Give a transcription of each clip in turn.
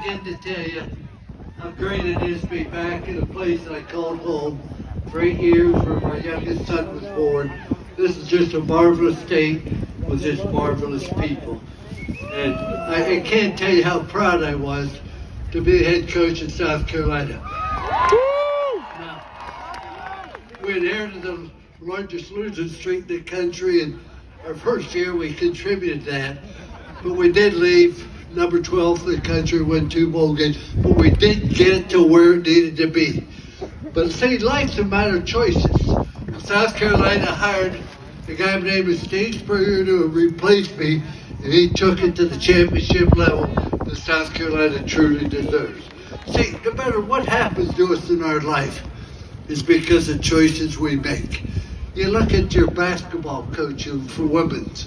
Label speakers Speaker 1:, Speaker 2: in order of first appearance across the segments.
Speaker 1: Again to tell you how great it is to be back in a place I called home for 8 years where my youngest son was born. This is just a marvelous state with just marvelous people. And I can't tell you how proud I was to be a head coach in South Carolina. Now, we inherited the largest losing streak in the country, and our first year we contributed that. But we did leave number 12 in the country, win 2 bowl games, but we didn't get to where it needed to be. But see, life's a matter of choices. South Carolina hired a guy named Steve Spurrier to replace me, and he took it to the championship level that South Carolina truly deserves. See, no matter what happens to us in our life, it's because of choices we make. You look at your basketball coach for women's.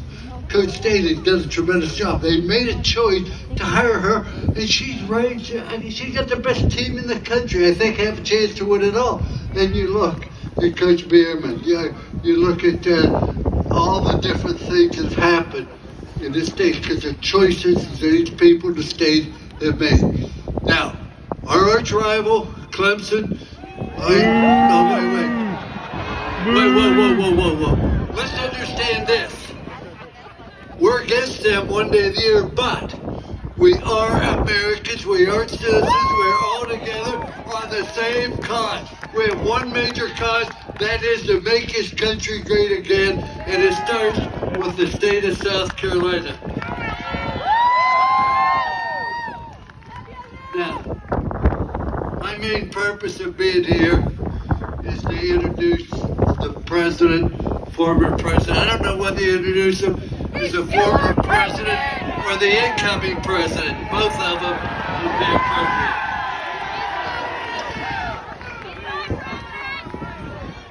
Speaker 1: Coach Staley's done a tremendous job. They made a choice to hire her, and she's right. She got the best team in the country. I think have a chance to win it all. Then you look at Coach Bierman. You look at all the different things that have happened in this state because of choices that each people in the state have made. Now, our arch rival, Clemson. Whoa. Let's understand this. We're against them one day of the year, but we are Americans, we are citizens, we're all together on the same cause. We have one major cause, that is to make this country great again, and it starts with the state of South Carolina. Now, my main purpose of being here is to introduce the president, former president. I don't know whether you introduce him as the former president or the incoming president. Both of them would be appropriate.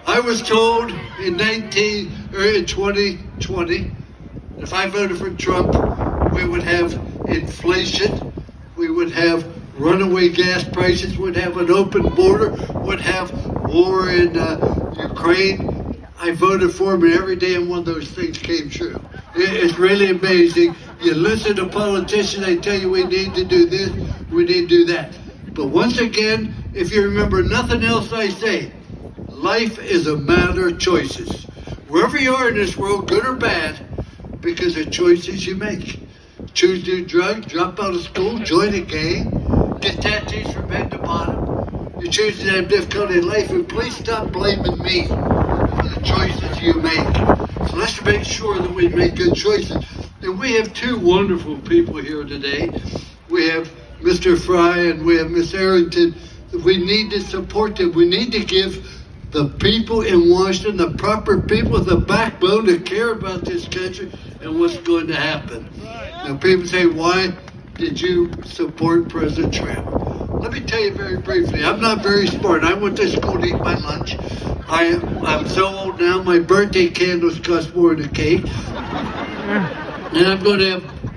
Speaker 1: I was told in 2020, if I voted for Trump, we would have inflation, we would have runaway gas prices, we'd have an open border, would have war in Ukraine. I voted for him, and every damn one of those things came true. It's really amazing. You listen to politicians, they tell you we need to do this, we need to do that. But once again, if you remember nothing else I say, life is a matter of choices. Wherever you are in this world, good or bad, because of choices you make. Choose to do drugs, drop out of school, join a gang, get tattoos from head to bottom. You choose to have difficulty in life, and please stop blaming me for the choices you make. So let's make sure that we make good choices. And we have 2 wonderful people here today. We have Mr. Fry and we have Miss Arrington. We need to support them. We need to give the people in Washington, the proper people with a backbone to care about this country and what's going to happen. Now people say, why did you support President Trump? Let me tell you very briefly, I'm not very smart. I went to school to eat my lunch. I'm so old now, my birthday candles cost more than a cake. And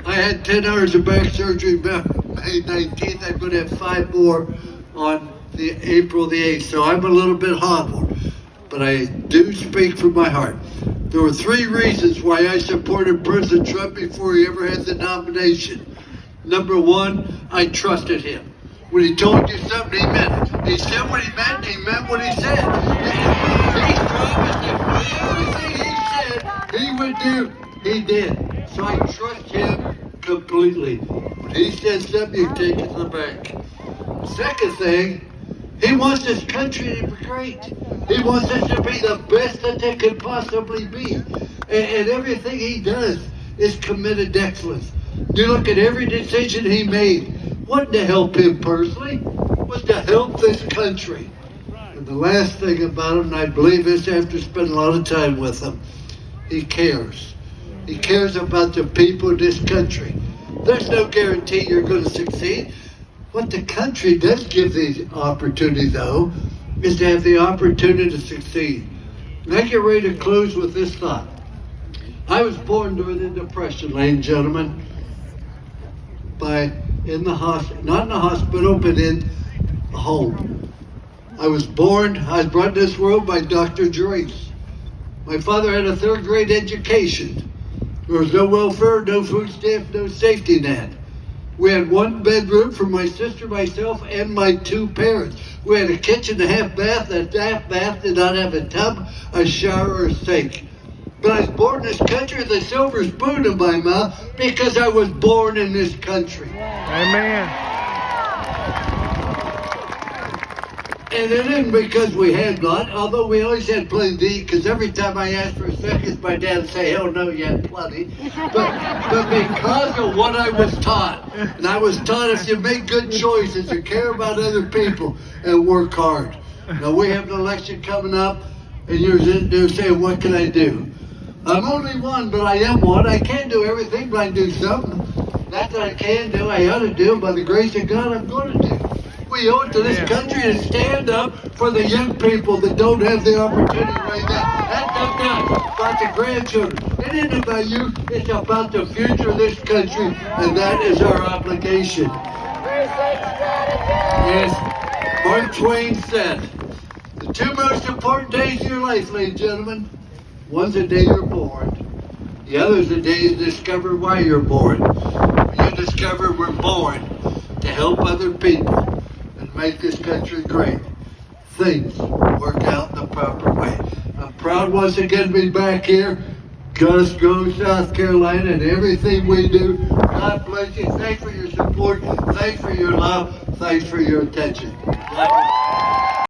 Speaker 1: I had 10 hours of back surgery May 19th. I'm going to have 5 more on the April the 8th. So I'm a little bit hobbled, but I do speak from my heart. There were 3 reasons why I supported President Trump before he ever had the nomination. Number 1, I trusted him. When he told you something, he meant it. He said what he meant, he meant what he said. He promised that everything he said he would do, he did. So I trust him completely. When he said something, you take it to the bank. Second thing, he wants this country to be great. He wants us to be the best that they could possibly be. And everything he does is committed to excellence. You look at every decision he made, wasn't to help him personally, was to help this country. And the last thing about him, and I believe this after spending a lot of time with him, he cares. He cares about the people of this country. There's no guarantee you're going to succeed. What the country does give the opportunity, though, is to have the opportunity to succeed. And I get ready to close with this thought. I was born during the Depression, ladies and gentlemen, not in the hospital, but in a home. I was brought into this world by Dr. Joyce. My father had a 3rd grade education. There was no welfare, no food stamps, no safety net. We had one bedroom for my sister, myself, and my two parents. We had a kitchen, a half bath. That half bath did not have a tub, a shower, or a sink. But I was born in this country with a silver spoon in my mouth because I was born in this country.
Speaker 2: Amen.
Speaker 1: And it isn't because we had not, although we always had plenty to eat, because every time I asked for seconds, my dad would say, hell no, you had plenty. But because of what I was taught, and I was taught if you make good choices, you care about other people, and work hard. Now we have an election coming up, and you're saying, what can I do? I'm only one, but I am one. I can't do everything, but I can do something. That's what I can do, I ought to do, by the grace of God, I'm going to do. We owe it to this country to stand up for the young people that don't have the opportunity right now. That's about the grandchildren. It isn't about you, it's about the future of this country, and that is our obligation. Yes, Mark Twain said, the two most important days of your life, ladies and gentlemen, one's the day you're born. The other's the day you discover why you're born. You discover we're born to help other people and make this country great. Things work out the proper way. I'm proud once again to be back here. Let's go South Carolina and everything we do. God bless you. Thanks for your support. Thanks for your love. Thanks for your attention.